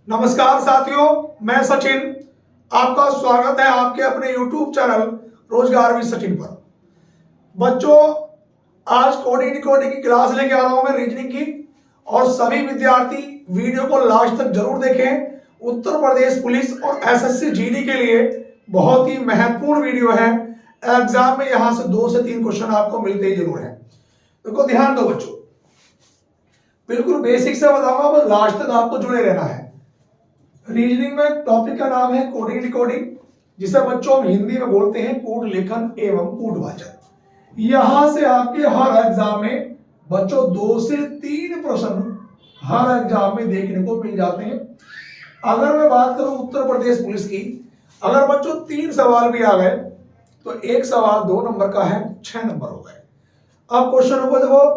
नमस्कार साथियों, मैं सचिन। आपका स्वागत है आपके अपने YouTube चैनल रोजगार विद सचिन पर। बच्चों, आज कोडिंग डिकोडिंग की क्लास लेके आ रहा हूं मैं, रीजनिंग की। और सभी विद्यार्थी वीडियो को लास्ट तक जरूर देखें। उत्तर प्रदेश पुलिस और एसएससी जीडी के लिए बहुत ही महत्वपूर्ण वीडियो है। एग्जाम में यहां से 2 से 3 क्वेश्चन आपको मिलते ही जरूर है। देखो, ध्यान दो बच्चों, बिल्कुल बेसिक से बताऊंगा, बस लास्ट तक आपको जुड़े रहना है। रीजनिंग में टॉपिक का नाम है कोडिंग डिकोडिंग, जिसे बच्चों हम हिंदी में बोलते हैं कूट लेखन एवं कूटवाचक। यहां से आपके हर एग्जाम में बच्चों 2 से 3 प्रश्न हर एग्जाम में देखने को मिल जाते हैं। अगर मैं बात करूं उत्तर प्रदेश पुलिस की, अगर बच्चों 3 सवाल भी आ गए तो एक सवाल 2 नंबर का है, 6 नंबर हो गए। अब क्वेश्चन को देखो,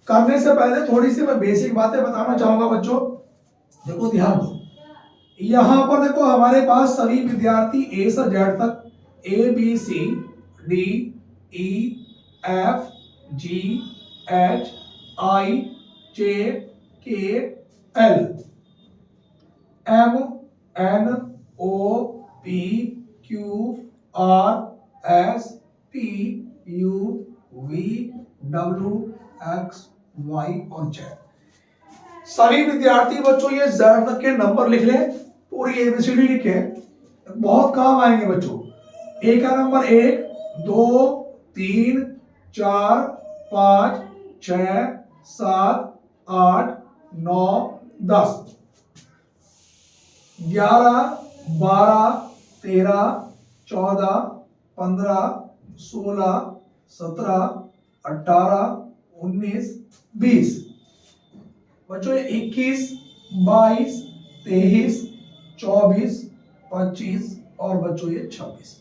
करने से पहले थोड़ी सी मैं बेसिक बातें बताना चाहूंगा बच्चों। देखो, ध्यान दो, यहां पर देखो हमारे पास सभी विद्यार्थी ए से जेड तक, A B C D E F G H I J K L M N O P Q R S T U V W X Y और जेड। सभी विद्यार्थी बच्चों ये जेड तक के नंबर लिख लें, पूरी एबीसीडी लिखे, बहुत काम आएंगे बच्चों। ए का नंबर 1 2 3 4 5 6 7 8 9 10 11 12 13 14 15 16 17 18 19 20 बच्चों, 21 22 23 24 25 और बच्चों ये 26।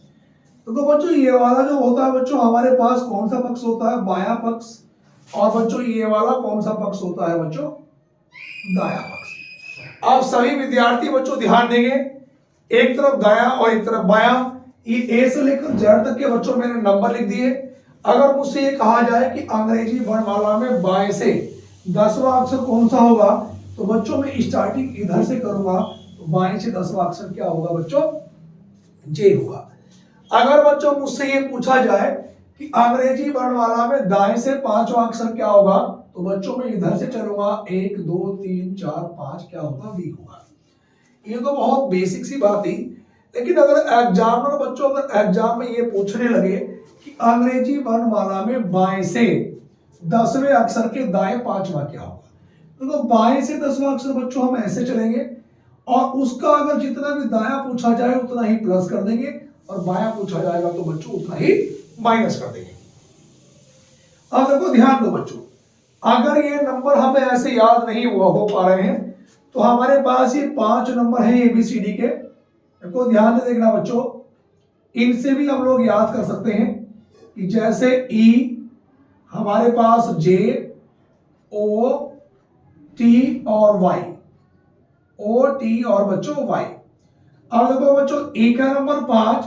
तो बच्चों ये वाला जो होता है बच्चों, हमारे पास कौन सा पक्ष होता है? बायां पक्ष। और बच्चों ये वाला कौन सा पक्ष होता है बच्चों? दायां पक्ष। अब सभी विद्यार्थी बच्चों ध्यान देंगे, एक तरफ दायां और एक तरफ बायां। ये ए से लेकर जेड तक के बच्चों मैंने नंबर लिख दिए। अगर मुझसे ये कहा जाए कि अंग्रेजी वर्णमाला में बाएं से 10वां अक्षर कौन सा होगा, तो बच्चों मैं स्टार्टिंग इधर से करूंगा, तो बाएं से 10वां अक्षर क्या होगा बच्चों? जे होगा। अगर बच्चों मुझसे ये पूछा जाए कि अंग्रेजी वर्णमाला में दाएं से 5वां अक्षर क्या होगा, तो बच्चों मैं इधर से चलूंगा, 1 2 3 4 5 क्या होगा? वी होगा। ये तो बहुत बेसिक सी बात थी। लेकिन अगर एग्जामिनर बच्चों अगर एग्जाम में ये पूछने लगे कि अंग्रेजी वर्णमाला में बाएं से 10वें अक्षर के दाएं 5वां क्या होगा, तो बाएं से 10वां अक्षर बच्चों हम ऐसे चलेंगे, और उसका अगर जितना भी दायां पूछा जाए उतना ही प्लस कर देंगे, और बायां पूछा जाएगा तो बच्चों उतना ही माइनस कर देंगे। अब देखो, ध्यान दो बच्चों, अगर ये नंबर हमें ऐसे याद नहीं हो पा रहे हैं, तो हमारे पास ये 5 नंबर है एबीसीडी के। देखो ध्यान से देखना बच्चों, इनसे भी हम लोग याद कर सकते हैं कि जैसे ई, हमारे पास जे ओ टी और वाई, ओ टी और बच्चों वाई। अब देखो बच्चों, ई का नंबर 5,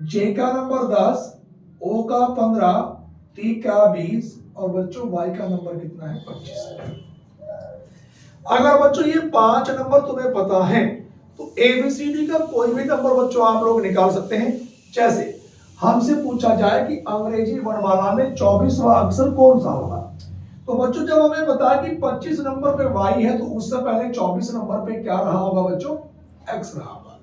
जे का नंबर 10, ओ का 15, टी का 20 और बच्चों वाई का नंबर कितना है? 25। अगर बच्चों ये 5 नंबर तुम्हें पता है तो एबीसीडी का कोई भी नंबर बच्चों आप लोग निकाल सकते हैं। जैसे हमसे पूछा जाए कि अंग्रेजी वर्णमाला में 24वां अक्षर कौन सा होगा, तो बच्चों जब हमें पता है कि 25 नंबर पे वाई है, तो उससे पहले 24 नंबर पे क्या रहा होगा बच्चों? एक्स रहा होगा।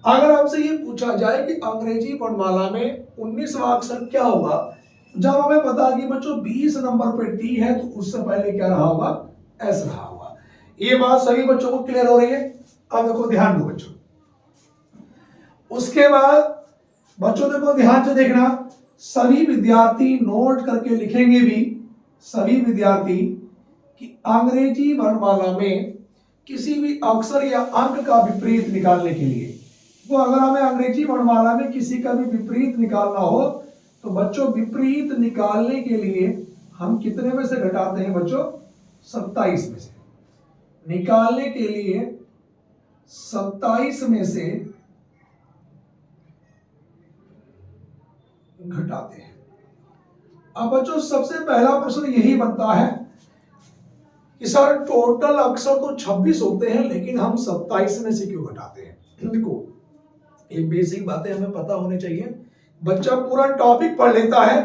अगर हमसे ये पूछा जाए कि अंग्रेजी वर्णमाला में 19वां अक्षर क्या होगा, जब हमें पता है कि बच्चों 20 नंबर पे टी है, तो उससे पहले क्या रहा होगा? एस रहा होगा। ये बात सभी बच्चों को क्लियर हो रही है? अब देखो, ध्यान दो बच्चों, उसके बाद बच्चों देखो ध्यान से देखना, सभी विद्यार्थी नोट करके लिखेंगे भी, सभी विद्यार्थी, कि अंग्रेजी वर्णमाला में किसी भी अक्षर या अंक का विपरीत निकालने के लिए, तो अगर हमें अंग्रेजी वर्णमाला में किसी का भी विपरीत निकालना हो, तो बच्चों विपरीत निकालने के लिए हम कितने में से घटाते हैं बच्चों? 27 में से। निकालने के लिए 27 में से घटाते हैं। अब बच्चों सबसे पहला प्रश्न यही बनता है कि सर टोटल अक्षर तो 26 होते हैं लेकिन हम 27 में से क्यों घटाते हैं। देखो ये बेसिक बातें हमें पता होनी चाहिए। बच्चा पूरा टॉपिक पढ़ लेता है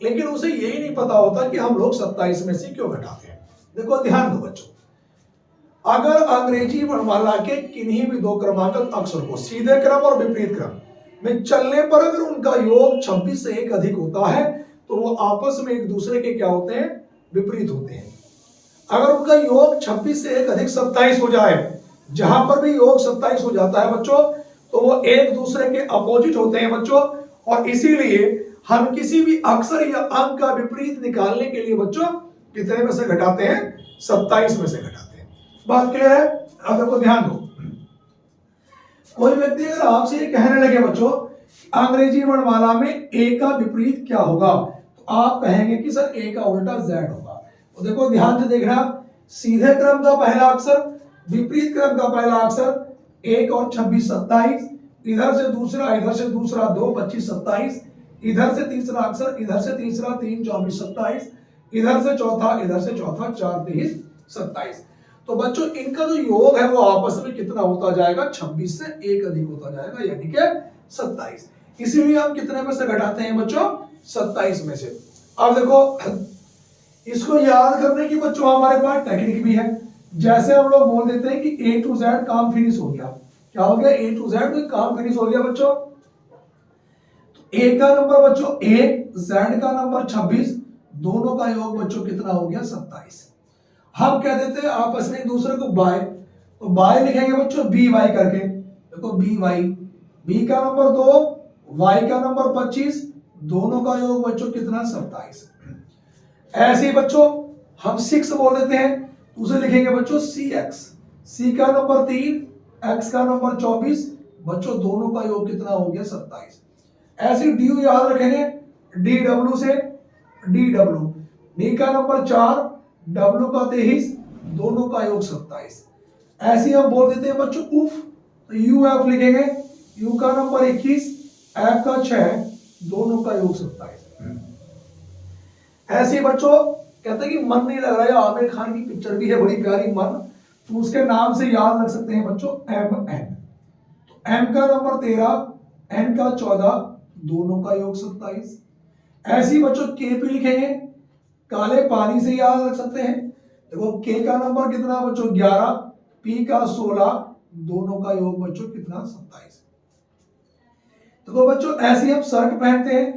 लेकिन उसे यही नहीं पता होता कि हम लोग 27 में से क्यों घटाते हैं। देखो ध्यान दो बच्चों, अगर अंग्रेजी वर्णमाला के किन्हीं भी दो क्रमांकित अक्षर को सीधे क्रम और विपरीत क्रम में चलने पर अगर उनका योग 26 से एक अधिक होता है तो वो आपस में एक दूसरे के क्या होते हैं, विपरीत होते हैं। अगर उनका योग 26 से एक अधिक 27 हो जाए, जहां पर भी योग 27 हो जाता है बच्चों तो वो एक दूसरे के अपोजिट होते हैं बच्चों। और इसीलिए हम किसी भी अक्षर या अंक का विपरीत निकालने के लिए बच्चों कितने में से घटाते हैं, 27 में से घटाते हैं। बात क्लियर है। अब देखो ध्यान दो, कोई व्यक्ति अगर आपसे ये कहने लगे बच्चों अंग्रेजी वर्णमाला में ए का विपरीत क्या होगा, तो आप कहेंगे कि सर ए का उल्टा जेड होगा। तो देखो ध्यान से देखना, सीधे क्रम का पहला अक्षर, विपरीत क्रम का पहला अक्षर, 1 और 26 27, इधर से दूसरा 2 25 27, इधर से तीसरा अक्षर, इधर से तीसरा 3 24 27, इधर से चौथा 4 23 27। तो बच्चों इनका जो योग है वो आपस में कितना होता जाएगा, 26 से एक अधिक होता जाएगा यानी कि 27। इसीलिए हम कितने में से घटाते हैं बच्चों, 27 में से। अब देखो इसको याद करने की बच्चों हमारे पास टेक्निक भी है। जैसे हम लोग बोल देते हैं कि A to Z काम फिनिश हो गया। क्या हो गया, A to Z काम फिनिश हो गया बच्चों। तो A का नंबर बच्चों 1, Z का नंबर 26, दोनों का योग बच्चों कितना हो गया, 27। हम कह देते हैं आपस में एक दूसरे को बाय, तो बाय लिखेंगे बच्चों बी वाई करके। देखो बी वाई, बी का नंबर 2, वाई का नंबर 25, दोनों का योग बच्चों कितना, 27। ऐसे ही बच्चों हम 6 बोल देते हैं, उसे लिखेंगे बच्चों सी एक्स, सी का नंबर 3, एक्स का नंबर 24, बच्चों दोनों का योग कितना हो गया, 27। ऐसे डी याद रखेंगे, डी डब्ल्यू से डी डब्ल्यू, डी का नंबर 4, डब्ल्यू का 23, दोनों का योग 27। ऐसे हम बोल देते हैं बच्चों उफ, तो यू एफ लिखेंगे, यू का नंबर 21, एफ का 6, दोनों का योग 27। ऐसे बच्चों कहते हैं कि मन नहीं लग रहा है, आमिर खान की पिक्चर भी है बड़ी प्यारी मन, तो उसके नाम से याद रख सकते हैं बच्चों एम एन। तो एम का नंबर 13, एन का 14, दोनों का योग 27। ऐसे ही बच्चों के पी लिखेंगे, काले पानी से याद रख सकते हैं। देखो के का नंबर कितना बच्चों 11, पी का 16, दोनों का योग बच्चों कितना, 27। देखो बच्चों ऐसे हम शर्ट पहनते हैं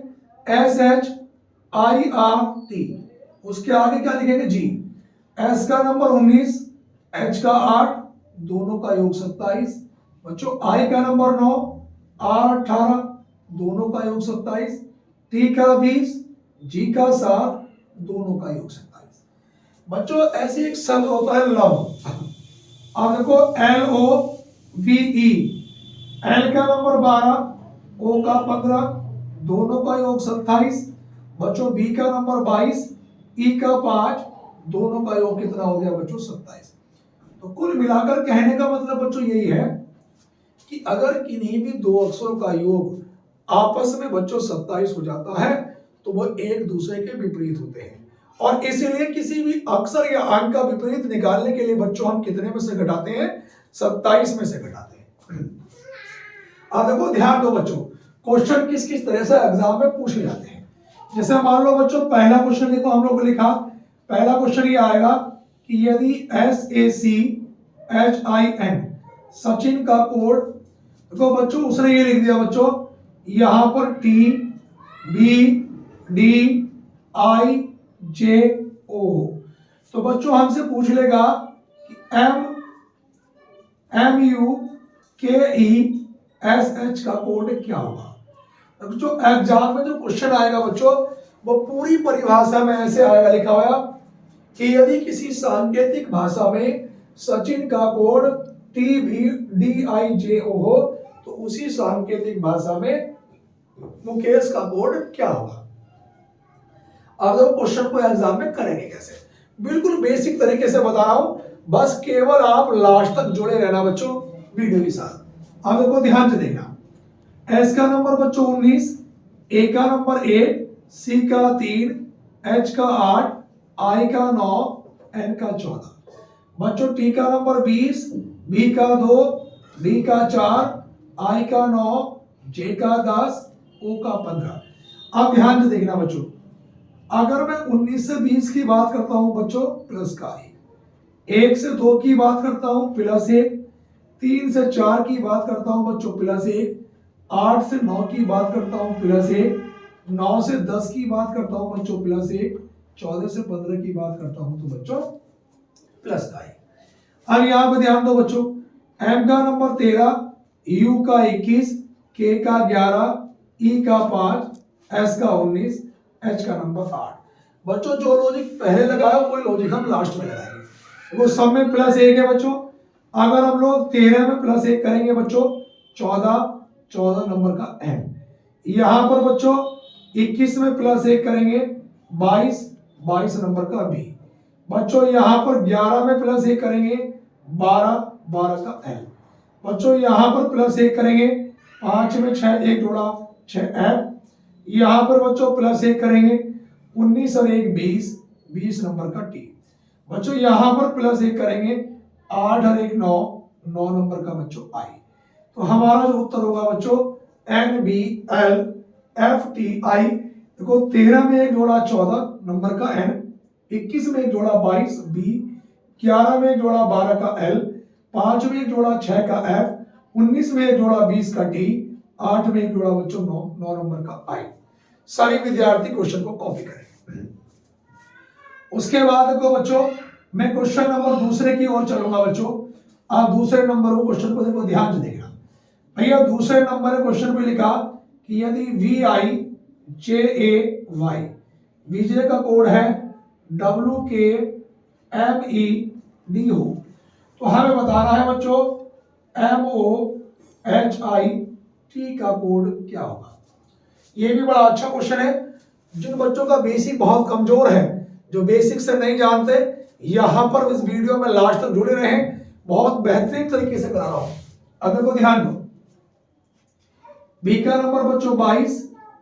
S H I R T, उसके आगे क्या लिखेंगे जी, एस का नंबर 19, एच का 8, दोनों का योग 27। बच्चों आई का नंबर 9, आर 18, दोनों का योग 27, टी का 20, जी का 7, दोनों का योग 27। बच्चों ऐसे एक शब्द होता है लव, अब देखो L O V E, L का नंबर 12, ओ का 15, दोनों का योग 27। बच्चों बी का नंबर 22, ई का 5, दोनों का योग कितना हो गया बच्चों, 27। तो कुल मिलाकर कहने का मतलब बच्चों यही है कि अगर किन्हीं भी दो अक्षरों का योग आपस में बच्चों 27 हो जाता है तो वो एक दूसरे के विपरीत होते हैं। और इसीलिए किसी भी अक्षर या अंक का विपरीत निकालने के लिए बच्चों हम कितने में से घटाते हैं, 27 में से घटाते हैं। अब देखो ध्यान दो बच्चों, क्वेश्चन किस किस तरह से एग्जाम में पूछे जाते हैं। जैसे मान लो बच्चों पहला क्वेश्चन देखो हम लोग को लिखा, पहला क्वेश्चन ये आएगा कि यदि SACHIN सचिन का कोड, देखो बच्चों उसने ये लिख दिया बच्चों यहां पर TBDIJO, तो बच्चों हमसे पूछ लेगा कि MUKESH का कोड क्या होगा। जो एग्जाम में जो क्वेश्चन आएगा बच्चों वो पूरी परिभाषा में ऐसे आएगा लिखा हुआ कि यदि किसी सांकेतिक भाषा में सचिन का कोड TBDIJO हो तो उसी सांकेतिक भाषा में मुकेश का कोड क्या होगा। अब जो क्वेश्चन को एग्जाम में करेंगे कैसे, बिल्कुल बेसिक तरीके से बता रहा हूं, बस केवल आप लास्ट तक जुड़े रहना बच्चों वीडियो के साथ। अब देखो ध्यान से देखना, एस का नंबर बच्चों 19, ए का नंबर 8, सी का 3, एच का 8, आई का 9, एन का 14। बच्चों टी का नंबर 20, बी का 2, डी का 4, आई का 9, जे का 10, ओ का 15। अब ध्यान से देखना बच्चों, अगर मैं 19 से 20 की बात करता हूं बच्चों प्लस का 1 से 2 की बात करता हूं प्लस 1, 3 से 4 की बात करता हूं बच्चों प्लस 1, 8 से 9 की बात करता हूं प्लस 1, 9 से 10 की बात करता हूं बच्चों प्लस 1, 14 से 15 की बात करता हूं तो बच्चों प्लस का 1। अब यहां पर ध्यान दो बच्चों, एम का नंबर 13, यू का 21, के का 11, ई का 5, एस का 19, एच का नंबर 8। बच्चों जो लॉजिक पहले लगाया वही लॉजिक हम लास्ट में लगाएंगे। वो सब में प्लस 1 है बच्चों। अगर हम लोग 13 में प्लस 1 करेंगे बच्चों 14 नंबर का एम। यहां पर बच्चों 21 में प्लस 1 करेंगे 22 नंबर का बी। बच्चों यहां पर 11 में प्लस 1 करेंगे 12 का एल। बच्चों यहां पर प्लस 1 करेंगे 5 में 6 1 जोड़ा 6 एफ। यहां पर बच्चों प्लस 1 करेंगे 19 और 1 20 नंबर का टी। बच्चों यहां पर प्लस 1 करेंगे 8 और 1 9 नंबर का बच्चों आई। तो हमारा जो उत्तर होगा बच्चों N B L F T I. देखो 13 में 1 जोड़ा 14 नंबर का एन, 21 में 1 जोड़ा 22 बी, 11 में 1 जोड़ा 12 का एल, 5 में 1 जोड़ा 6 का एफ, 19 में 1 जोड़ा 20 का टी, 8 में 1 जोड़ा बच्चों 9 नंबर का आई। सभी विद्यार्थी क्वेश्चन को कॉपी करेंगे। उसके बाद देखो बच्चों मैं क्वेश्चन नंबर दूसरे की ओर चलूंगा बच्चों। आप दूसरे नंबर को क्वेश्चन को देखो ध्यान से देखना भैया। दूसरे नंबर क्वेश्चन में लिखा कि यदि we I J A Y, विजय का कोड है डब्ल्यू के एम ई डी हो, तो हमें बताना है बच्चों M O H I T का कोड क्या होगा। ये भी बड़ा अच्छा क्वेश्चन है। जिन बच्चों का बेसिक बहुत कमजोर है, जो बेसिक से नहीं जानते, यहां पर इस वीडियो में लास्ट तक जुड़े रहे। बहुत बेहतरीन तरीके से करा रहा हूं। अब देखो ध्यान दो, बी का नंबर बच्चों 22,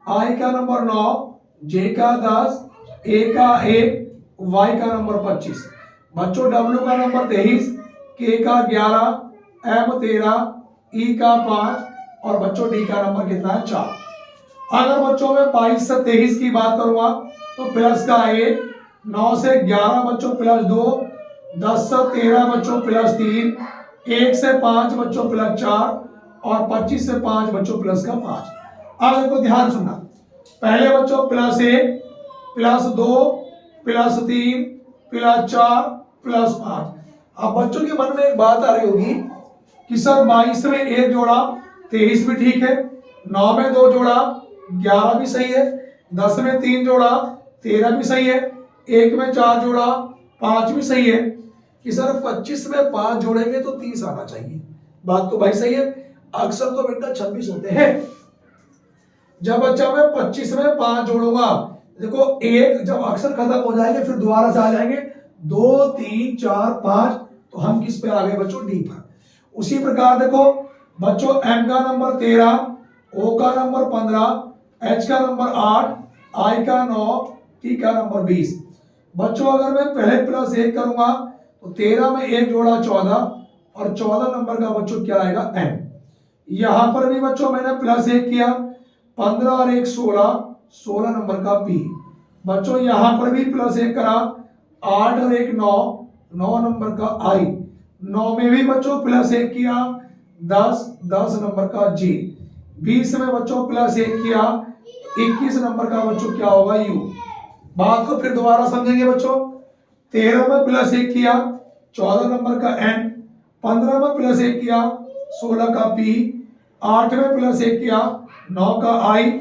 आई का नंबर 9, जे का 10, ए का 1, वाई का नंबर 25। बच्चों डब्ल्यू का नंबर 23, के का 11, एम 13, ई का 5 और बच्चों डी का नंबर कितना है 4। अगर बच्चों में 22 से 23 की बात करूंगा तो प्लस का 1, 9 से 11 बच्चों प्लस 2, 10 से 13 बच्चों प्लस 3, 1 से 5 बच्चों प्लस 4 और 25 से 5 बच्चों प्लस का 5। अब देखो ध्यान सुनना, पहले बच्चों plus 1 plus 2 plus 3 plus 4 plus 5। अब बच्चों के मन में एक बात आ रही होगी कि सर 22 में 1 जोड़ा 23 भी ठीक है, 9 में 2 जोड़ा 11 भी सही है, 10 में 3 जोड़ा 13 भी सही है, 1 में 4 जोड़ा 5 भी सही है, कि सर 25 में 5 जोड़ेंगे तो 30 आना चाहिए। बात तो भाई सही है। अक्सर तो बेटा 26 होते हैं। जब बच्चा मैं 25 में 5 जोड़ूंगा, देखो एक जब अक्सर खत्म हो जाएंगे फिर दोबारा से आ जाएंगे 2 3 4 5, तो हम किस पे आ गए बच्चों डी पर। उसी प्रकार देखो बच्चों एम का नंबर 13, ओ का नंबर 15, एच का नंबर 8, आई का 9, टी का नंबर 20। बच्चों अगर मैं पहले प्लस 1 करूंगा तो 13 में 1 जोड़ा 14 और 14 नंबर का बच्चों क्या आएगा एम। यहां पर भी बच्चों मैंने प्लस 1 किया, 15 और 1 16 नंबर का पी। बच्चों यहां पर भी प्लस 1 करा, 8 और 1 9 नंबर का आई। 9 में भी बच्चों प्लस 1 किया, 10 नंबर का जी। 20 में बच्चों प्लस 1 किया, 21 नंबर का बच्चों क्या होगा यू। बात को फिर दोबारा समझेंगे बच्चों। 13 में प्लस 1 किया 14 नंबर का एन, 15 में प्लस 1 किया 16 का पी, 8 में प्लस 1 किया 9 का आई,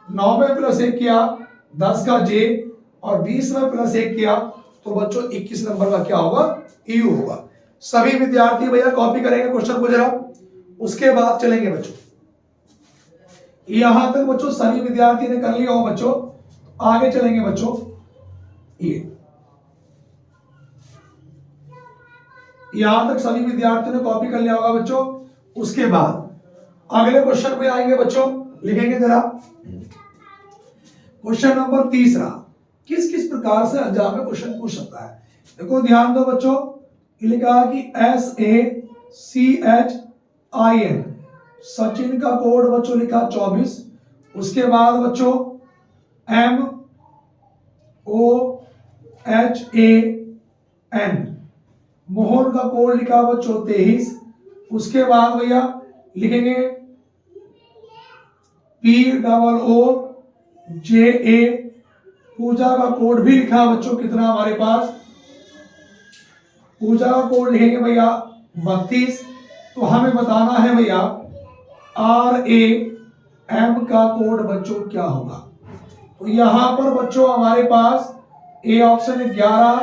9 में प्लस 1 किया 10 का जे और 20 में प्लस 1 किया तो बच्चों 21 नंबर का क्या होगा यू होगा। सभी विद्यार्थी भैया कॉपी करेंगे क्वेश्चन को जरा, उसके बाद चलेंगे बच्चों। यहां तक बच्चों सभी विद्यार्थी ने कर लिया हो बच्चों, आगे चलेंगे बच्चों। ये यहां तक सभी विद्यार्थियों ने कॉपी कर लिया होगा बच्चों। उसके बाद अगले क्वेश्चन पे आएंगे बच्चों, लिखेंगे जरा क्वेश्चन नंबर 3। किस किस प्रकार से एग्जाम में क्वेश्चन पूछ सकता है। देखो ध्यान दो बच्चों, ये लिखा कि SACHIN, सचिन का कोड बच्चों लिखा 24। उसके बाद बच्चों MOHAN, मोहन का कोड लिखा बच्चों 23। उसके बाद भैया लिखेंगे POOJA, पूजा का कोड भी लिखा बच्चों कितना हमारे पास, पूजा का कोड लिखेंगे भैया 32। तो हमें बताना है भैया RAM का कोड बच्चों क्या होगा। तो यहां पर बच्चों हमारे पास A ऑप्शन है 11,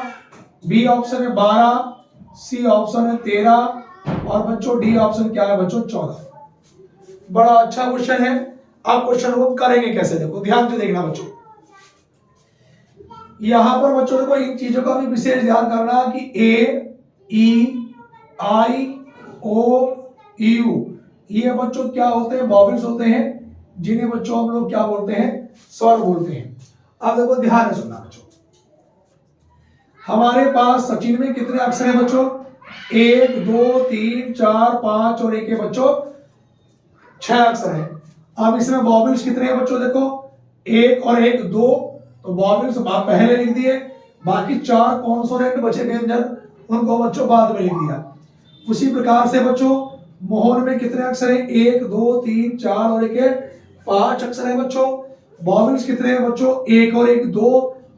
B ऑप्शन है 12, C ऑप्शन है 13 और बच्चों D ऑप्शन क्या है बच्चों 14। बड़ा अच्छा क्वेश्चन है। आप क्वेश्चन को करेंगे कैसे, देखो ध्यान से देखना बच्चों। यहां पर बच्चों देखो इन चीजों का भी विशेष ध्यान करना कि A, E, I, O, U, ये बच्चों क्या होते हैं, वॉवेल्स होते हैं, जिन्हें बच्चों हम लोग क्या बोलते हैं, स्वर बोलते हैं। अब देखो ध्यान से सुनना बच्चों, हमारे पास सचिन में कितने अक्षर हैं बच्चों, 1 2 3 4 5 और 1 है बच्चों 6 अक्षर हैं। अब इसमें वॉवेल्स कितने हैं बच्चों, देखो 1 और 1 2, तो वॉवेल्स पहले लिख दिए, बाकी 4 कॉन्सोनेंट बचे व्यंजन उनको बच्चों बाद में लिख दिया। उसी प्रकार से बच्चों मोहन में कितने अक्षर हैं, 1 2 3 4 और 1 है 5 अक्षर है बच्चों। वॉवेल्स कितने हैं बच्चों, 1 और 1 2,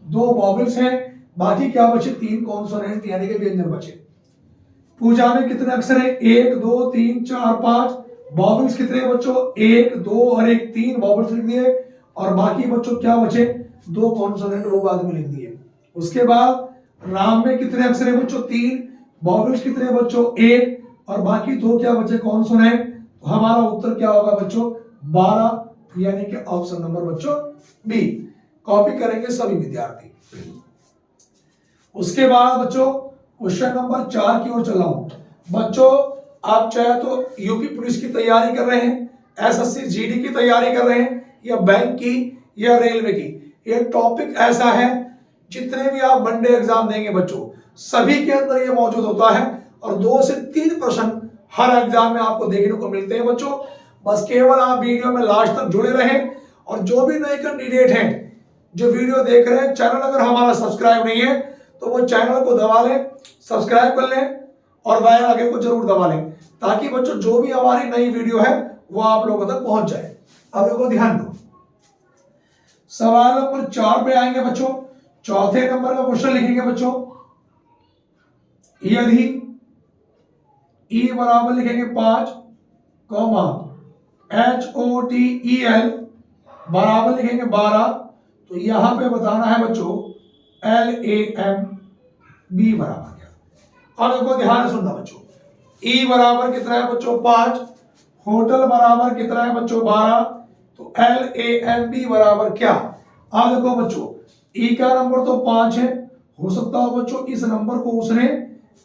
2 वॉवेल्स हैं, बाकी क्या बचे 3 कॉन्सोनेंट यानी कि व्यंजन बचे। पूजा में कितने अक्षर हैं, 1 2 3 4 5, वॉवेल्स कितने हैं बच्चों, 1 2 और 1 3 वॉवेल्स लिख दिए और बाकी बच्चों क्या बचे 2 कॉन्सोनेंट वो बाद में लिख दिए। उसके बाद राम में कितने अक्षर हैं बच्चों, 3, वॉवेल्स कितने हैं बच्चों 1 और बाकी 2 क्या बचे कॉन्सोनेंट। तो हमारा उत्तर क्या होगा बच्चों 12, यानी कि ऑप्शन नंबर बच्चों बी। कॉपी करेंगे सभी विद्यार्थी। उसके बाद बच्चों क्वेश्चन नंबर 4 की ओर चला हूं। बच्चों आप चाहे तो यूपी पुलिस की तैयारी कर रहे हैं, एसएससी जीडी की तैयारी कर रहे हैं, या बैंक की या रेलवे की, ये टॉपिक ऐसा है जितने भी आप वनडे एग्जाम देंगे बच्चों सभी के अंदर ये मौजूद होता है और 2 से 3 प्रश्न हर एग्जाम में आपको देखने को मिलते हैं बच्चों। बस केवल आप वीडियो में लास्ट तक जुड़े रहें और जो भी नए कैंडिडेट हैं जो वीडियो देख रहे हैं, चैनल अगर हमारा सब्सक्राइब नहीं है तो वो चैनल को दबा लें, सब्सक्राइब कर लें और बेल आइकन को जरूर दबा लें ताकि बच्चों जो भी हमारी नई वीडियो है वो आप लोगों तक पहुंच जाए। अब देखो ध्यान दो, सवाल नंबर 4 पे आएंगे बच्चों। चौथे नंबर का क्वेश्चन लिखेंगे बच्चों, यदि E बराबर लिखेंगे 5, HOTEL बराबर लिखेंगे 12, तो यहां पे बताना है बच्चों LAMB बराबर क्या। अब देखो ध्यान से सुनना बच्चों, E बराबर कितना है बच्चों 5, होटल बराबर कितना है बच्चों 12, तो LAMB बराबर क्या। अब देखो बच्चों E का नंबर तो 5 है, हो सकता हो बच्चों इस नंबर को उसने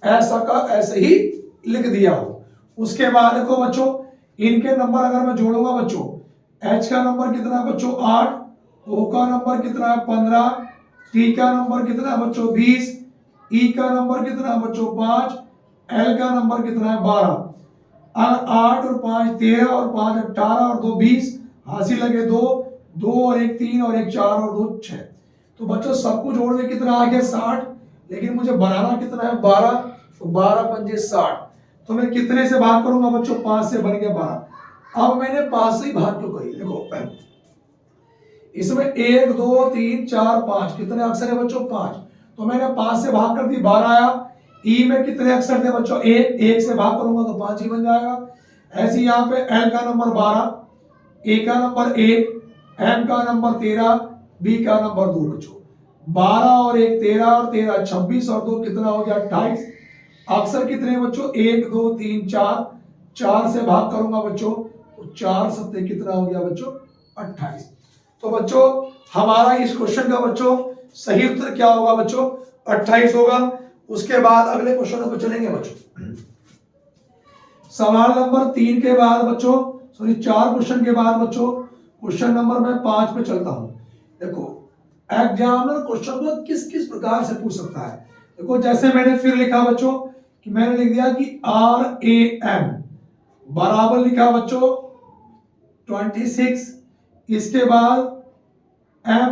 ऐसा का ऐसे ही लिख दिया हो। उसके बाद देखो बच्चों इनके नंबर अगर मैं जोड़ूंगा बच्चों, H का नंबर कितना है बच्चों 8, O का नंबर कितना है 15, T का नंबर कितना है बच्चों 20, E का नंबर कितना है बच्चों 5, L का नंबर कितना है 12। अगर 8 और 5 13 और 5 18 और 2 20, हासिल लगे 2, 2 और 1 3 और 1 4 और 2 6। तो बच्चों सबको जोड़ के कितना आ गया 60, लेकिन मुझे बनाना कितना है 12, तो 12 पंजे 60। तो मैं कितने से भाग करूंगा बच्चों, 5 से बन गया 12। अब मैंने 5 से ही भाग क्यों करी, देखो इसमें 1 2 3 4 5 कितने अक्षर है बच्चों 5, तो मैंने 5 से भाग कर दी 12 आया। ई में कितने अक्षर थे बच्चों 1, 1 से भाग करूंगा तो 5 ही बन जाएगा। ऐसे यहाँ पे एल का नंबर 12, ए का नंबर 1, एम का नंबर 13, बी का नंबर 2 बच्चों। 12 और 1 13 और 13 26 और 2 कितना हो गया 28। अक्षर कितने बच्चों 1 2 3 4, 4 से भाग करूंगा बच्चों तो 4 सत्ते कितना हो गया बच्चों 28। तो बच्चों हमारा इस क्वेश्चन का बच्चों सही उत्तर क्या होगा बच्चों 28 होगा। उसके बाद अगले क्वेश्चन को चलेंगे बच्चों। सवाल नंबर 3 के बाद बच्चों, सॉरी 4 क्वेश्चन के बाद बच्चों क्वेश्चन नंबर मैं 5 पे चलता हूं। देखो एग्जामिनर क्वेश्चन को किस किस प्रकार से पूछ सकता है। देखो जैसे मैंने फिर लिखा बच्चों कि मैंने लिख दिया कि RAM बराबर लिखा बच्चों 26, इसके बाद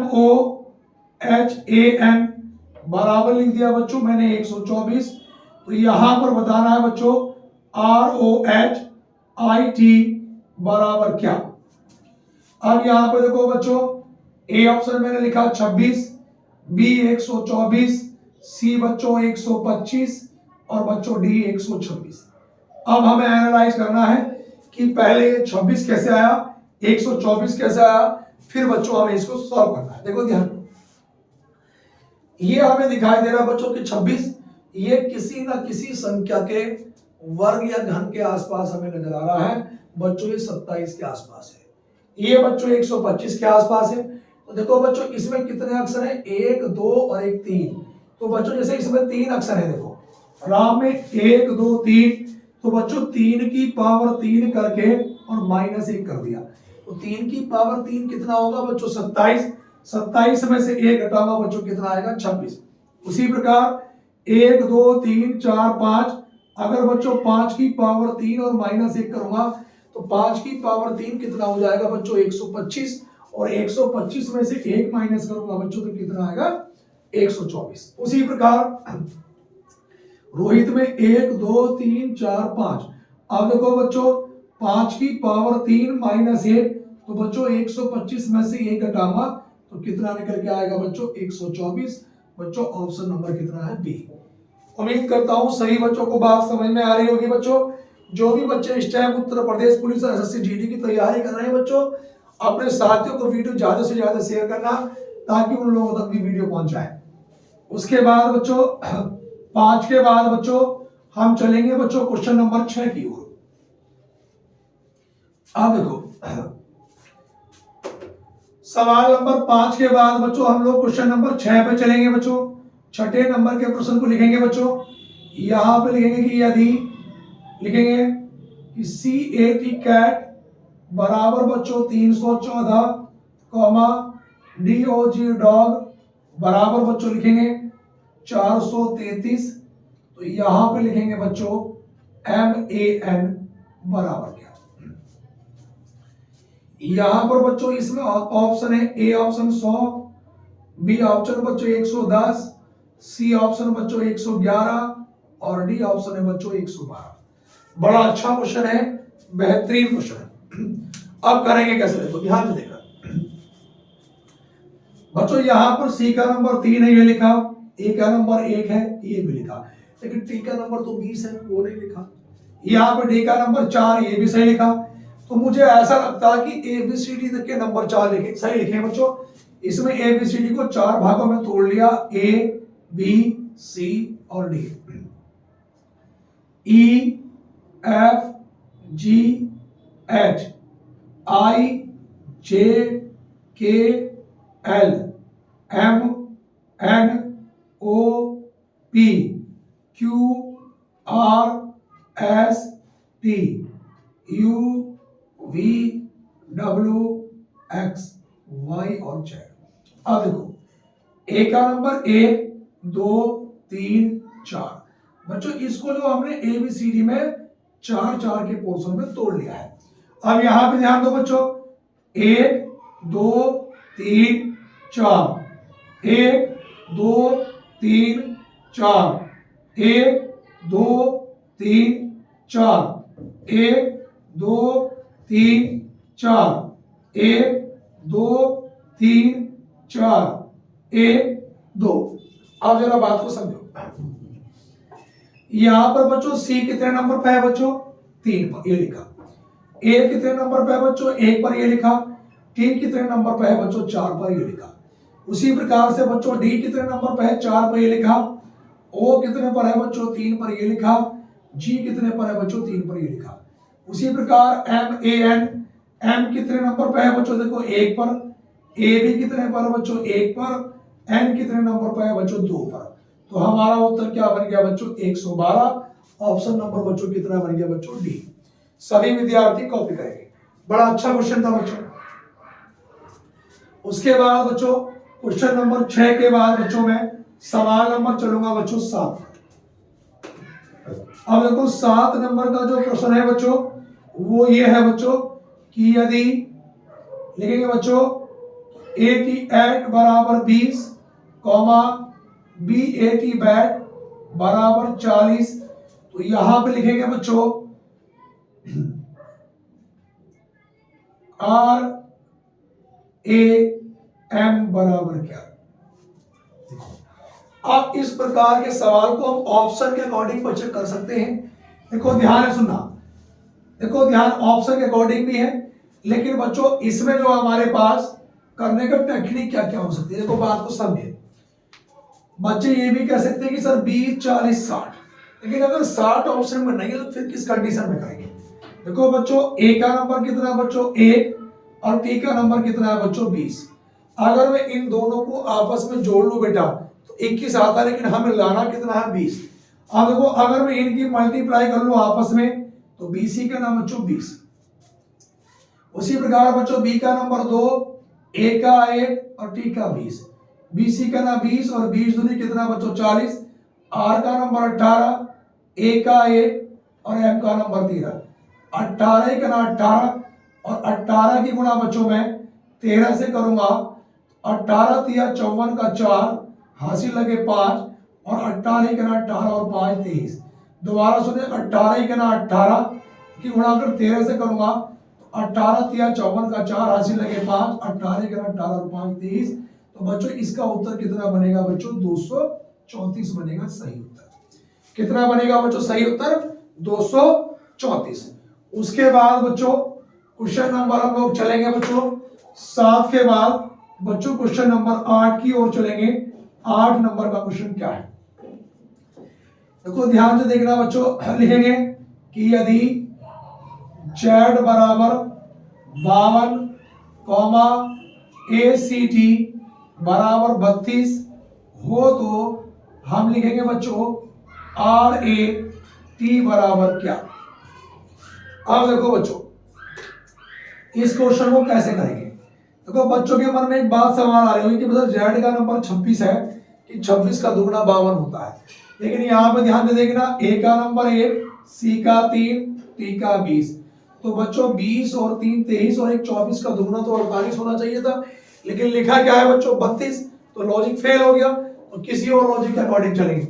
MOHAN बराबर लिख दिया बच्चों मैंने 124। तो यहां पर बताना है बच्चों ROHIT बराबर क्या। अब यहां पर देखो बच्चों ए ऑप्शन मैंने लिखा 26, बी 124, सी बच्चों 125 और बच्चों डी 126। अब हमें एनालाइज करना है कि पहले 26 कैसे आया, 124 कैसे आया, फिर बच्चों हमें इसको सॉल्व करना है। देखो ध्यान, ये हमें दिखाई दे रहा है बच्चों कि 26 ये किसी ना किसी संख्या के वर्ग या घन के आसपास हमें नजर आ रहा है बच्चों। ये 27 के आसपास है, ये बच्चों 125 के आसपास है। तो देखो बच्चों इसमें कितने अक्षर है, 1 2 और 1 3। तो बच्चों जैसे इसमें 3 अक्षर है, देखो राम में 1 2 3, तो बच्चों 3 की पावर 3 करके और -1 कर दिया। तो 3 की पावर 3 कितना होगा बच्चों 27। 27 में से 1 घटाऊंगा बच्चों कितना आएगा 26। उसी प्रकार 1 2 3 4 5, अगर बच्चों 5 की पावर 3 और -1 करूंगा तो 5 की पावर 3 कितना हो जाएगा बच्चों 125, और 125 में से 1 माइनस करूंगा बच्चों तो कितना आएगा 124। उसी प्रकार रोहित में 1 2 3 4 5, अब देखो बच्चों 5 की पावर 3 -1, तो बच्चों 125 में से 1 घटाऊंगा तो कितना निकल के आएगा बच्चों 124। बच्चों ऑप्शन नंबर कितना है बी। उम्मीद करता हूं सभी बच्चों को बात समझ में आ रही होगी बच्चों। जो भी बच्चे इस टाइम उत्तर प्रदेश पुलिस और एसएससी जीडी की तैयारी कर रहे हैं बच्चों, अपने साथियों को वीडियो ज्यादा से ज्यादा शेयर करना ताकि उन लोगों तक भी वीडियो पहुंच जाए। उसके बाद बच्चों 5 के बाद बच्चों हम चलेंगे बच्चों क्वेश्चन नंबर 6 की ओर। अब देखो सवाल नंबर 5 के बाद बच्चों हम लोग क्वेश्चन नंबर 6 पे चलेंगे बच्चों। छठे नंबर के प्रश्न को लिखेंगे बच्चों, यहां पे लिखेंगे कि यदि लिखेंगे कि CAT कैट बराबर बच्चों 314 कॉमा DOG डॉग बराबर बच्चों लिखेंगे 433। तो यहां पे लिखेंगे बच्चों MAN बराबर क्या। यहां पर बच्चों इसमें ऑप्शन है ए ऑप्शन 100, बी ऑप्शन बच्चों 110, सी ऑप्शन बच्चों 111 और डी ऑप्शन है बच्चों 112। बड़ा अच्छा क्वेश्चन है, बेहतरीन क्वेश्चन है। अब करेंगे कैसे, देखो ध्यान से देखा बच्चों, यहां पर सी का नंबर 3 है ये लिखा, ए का नंबर 1 है ये भी लिखा, लेकिन टी का नंबर तो 20 है वो नहीं लिखा। यहाँ पे डी का नंबर 4 ये भी सही लिखा। तो मुझे ऐसा लगता है कि ABCD के नंबर 4 लिखे सही लिखे बच्चों। इसमें ABCD को 4 भागों में तोड़ लिया, A B C और D। E F G H I J K L M N O P Q R S T U V W X Y और Z। अब देखो ए का नंबर 1 2 3 4, बच्चों इसको जो हमने ABCD में 4 4 के पोर्शन में तोड़ लिया है। अब यहां पे ध्यान दो बच्चों, 1 2 3 4, 1 2 3 4, 1 2 3 4, 1 2 3 4, 1 2 3 4, 1 2। अब जरा बात को समझो, यहां पर बच्चों सी कितने नंबर पे है बच्चों 3 पर ये लिखा, ए कितने नंबर पे है बच्चों 1 पर ये लिखा, टी कितने नंबर पे है बच्चों 4 पर ये लिखा। उसी प्रकार से बच्चों डी कितने नंबर पे है 4 पर ये लिखा, ओ कितने पर है बच्चों 3 पर ये लिखा, जी कितने पर है बच्चों 3 पर ये लिखा। उसी प्रकार MAN एम कितने नंबर पे है बच्चों देखो 1 पर, ए भी कितने पर है बच्चों 1 पर, एन कितने नंबर पे है बच्चों 2 पर। तो हमारा उत्तर क्या बन गया बच्चों 112। ऑप्शन नंबर बच्चों कितना बन गया बच्चों डी। सभी विद्यार्थी कॉपी करेंगे, बड़ा अच्छा क्वेश्चन था बच्चों। उसके बाद बच्चों क्वेश्चन नंबर 6 के बाद बच्चों में सवाल नंबर चलूंगा बच्चों 7। अब देखो 7 नंबर का जो प्रश्न है बच्चों वो ये है बच्चों कि यदि लिखेंगे बच्चों ए टी एट बराबर 20 comma B A T bat बराबर 40, तो यहां पे लिखेंगे बच्चों आर ए एम बराबर क्या। अब इस प्रकार के सवाल को हम ऑप्शन के अकॉर्डिंग बच्चे कर सकते हैं। देखो ध्यान है सुनना, देखो ध्यान ऑप्शन के अकॉर्डिंग भी है, लेकिन बच्चों इसमें जो हमारे पास करने का टेक्निक क्या क्या हो सकती है, देखो बात को समझे। बच्चे ये भी कह सकते हैं कि सर 20 40 60, लेकिन अगर 60 ऑप्शन में नहीं है तो फिर किस कंडीशन में करेंगे। देखो बच्चों ए का नंबर कितना है बच्चों 1 और टी का नंबर कितना है बच्चों 20। अगर मैं इन दोनों को आपस में जोड़ लूं बेटा तो 21 आता है, लेकिन हमें लाना कितना है 20। अब देखो अगर मैं इनकी मल्टीप्लाई कर लूं आपस में तो 20 ही का नाम बच्चों 20। उसी प्रकार बच्चों बी का नंबर 2, ए का 1 और टी का 20, बीसी का ना 20 और 20 दूनी कितना बच्चों 40, आर का नंबर 18, ए का 1 और एम का नंबर 13, 18 का ना 18 और 18 की गुणा बच्चों मैं 13 से करूंगा, 18 तिया 54 का 4 हासिल लगे 5 और 18 का ना 18 और 5 23। दोबारा सुने 18 का ना 18 की गुणा अगर 13 से करूंगा 18 तिया 54 का 4 हासिल लगे 5, 18 का ना 18 और 5 23। तो बच्चों इसका उत्तर कितना बनेगा बच्चों 234 बनेगा सही उत्तर। कितना बनेगा बच्चों सही उत्तर 234। उसके बाद बच्चों क्वेश्चन नंबर हम लोग चलेंगे बच्चों 7 के बाद बच्चों क्वेश्चन नंबर 8 की ओर चलेंगे। 8 नंबर का क्वेश्चन क्या है देखो ध्यान से देखना बच्चों। लिखेंगे कि यदि जेड बराबर 52 कॉमा ए सी टी बराबर 32 हो तो हम लिखेंगे बच्चों आर ए टी बराबर क्या। अब देखो बच्चों इस क्वेश्चन को कैसे करेंगे। देखो बच्चों के मन में एक बात सवाल आ रही होगी कि मतलब जेड का नंबर 26 है कि 26 का दुगना 52 होता है, लेकिन यहाँ पे ध्यान दे देखना ए का नंबर 1, सी का 3, टी का 20। तो बच्चों 20 और 3 23 और 1 24 का दुगना तो 48 होना चाहिए था, लेकिन लिखा क्या है बच्चों 32, तो लॉजिक फेल हो गया। तो किसी और लॉजिक के अकॉर्डिंग चलेंगे।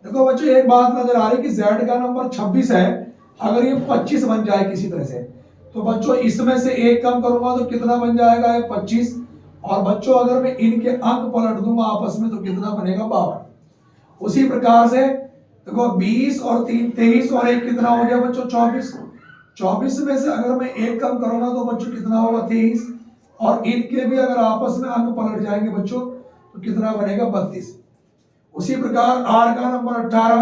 देखो बच्चों एक बात नजर आ रही है कि जेड का नंबर 26 है, अगर ये 25 बन जाए किसी तरह से तो बच्चों इसमें से एक कम करूंगा तो कितना बन जाएगा ये 25, और बच्चों अगर मैं इनके अंक पलट दूंगा आपस में तो कितना बनेगा 52। उसी प्रकार से देखो 20 और 3 23 और 1 कितना हो गया बच्चों 24। 24 में से अगर मैं एक कम करूंगा तो बच्चों कितना होगा 23, और इनके भी अगर आपस में अंक पलट जाएंगे बच्चों तो कितना बनेगा 32। उसी प्रकार आर का नंबर 18,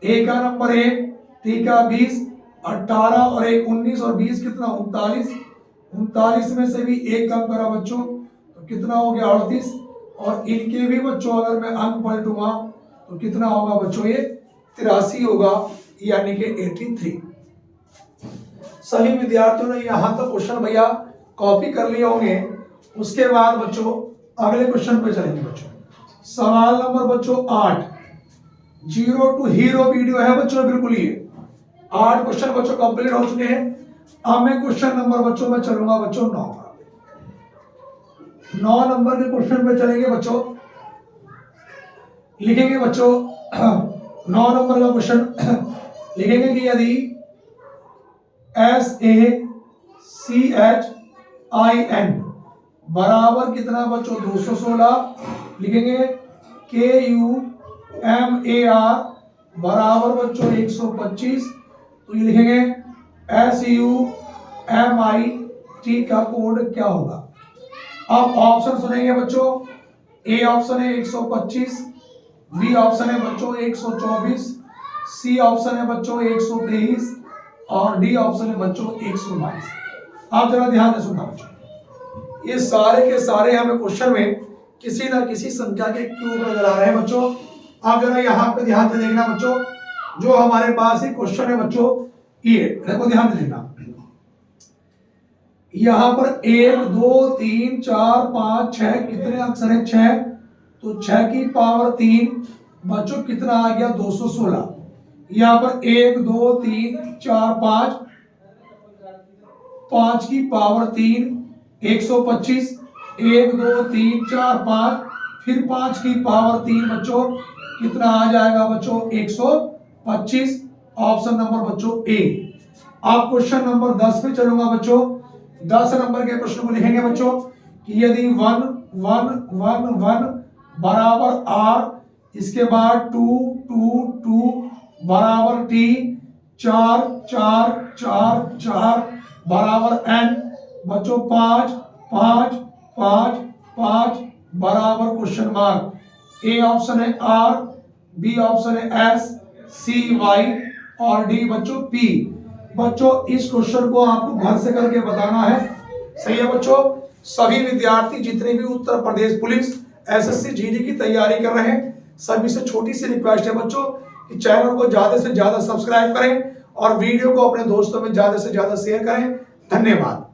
ए का नंबर 1, टी का 20, 18 और 1 19 और 20 कितना 39। 39 में से भी एक कम करा बच्चों तो कितना हो गया 38, और इनके भी बच्चों अगर मैं अंक पलटूंगा तो कितना होगा बच्चों ये 83 होगा, यानी कि 83। सभी विद्यार्थियों ने यहां तक क्वेश्चन भैया कॉपी कर लिए होंगे। उसके बाद बच्चों अगले क्वेश्चन पे चलेंगे बच्चों। सवाल नंबर बच्चों 8, 0 टू हीरो वीडियो है बच्चों, बिल्कुल ये 8 क्वेश्चन बच्चों कंप्लीट हो चुके हैं। अब मैं क्वेश्चन नंबर बच्चों में चलूंगा बच्चों 9 नंबर के क्वेश्चन पे चलेंगे बच्चों। लिखेंगे बच्चों 9 नंबर का क्वेश्चन लिखेंगे कि यदि SACHIN बराबर कितना बच्चों 216, लिखेंगे KUMAR बराबर बच्चों 125, तो ये लिखेंगे SUMIT का कोड क्या होगा। अब ऑप्शन सुनेंगे बच्चों। ए ऑप्शन है 125, बी ऑप्शन है बच्चों 124, सी ऑप्शन है बच्चों 123 और डी ऑप्शन है बच्चों 122। आप जरा ध्यान से सुनना बच्चों, ये सारे के सारे हमें क्वेश्चन में किसी ना किसी संख्या के क्यूब नजर आ रहे हैं बच्चों। आप जरा यहाँ पे ध्यान से देखना बच्चों, जो हमारे पास एक क्वेश्चन है बच्चों ये देखो ध्यान से देखना। यहाँ पर 1 2 3 4 5 6 कितने अक्षर है 6, तो 6 की पावर 3 बच्चों कितना आ गया 216। यहाँ पर 1 2 3 4 5, 5 की पावर 3 125, 1 2 3 4 5, फिर 5 की पावर 3 बच्चों कितना आ जाएगा बच्चों 125। ऑप्शन नंबर बच्चों ए। आप क्वेश्चन नंबर 10 पे चलूंगा बच्चों। 10 नंबर के प्रश्न को लिखेंगे बच्चों कि यदि 1 1 1 1 बराबर आर, इसके बाद 2 2 2 बराबर टी, 4 4 4 4 बराबर एन, बच्चों 5 5 5 5 बराबर क्वेश्चन मार्क। ए ऑप्शन है आर, बी ऑप्शन है एस, सी वाई और डी बच्चों पी। बच्चों इस क्वेश्चन को आपको घर से करके बताना है। सही है बच्चों। सभी विद्यार्थी जितने भी Uttar Pradesh police SSC GD की तैयारी कर रहे हैं, सभी से छोटी सी रिक्वेस्ट है बच्चों कि चैनल को ज्यादा से ज्यादा सब्सक्राइब करें और वीडियो को अपने दोस्तों में ज्यादा से ज्यादा शेयर करें। धन्यवाद।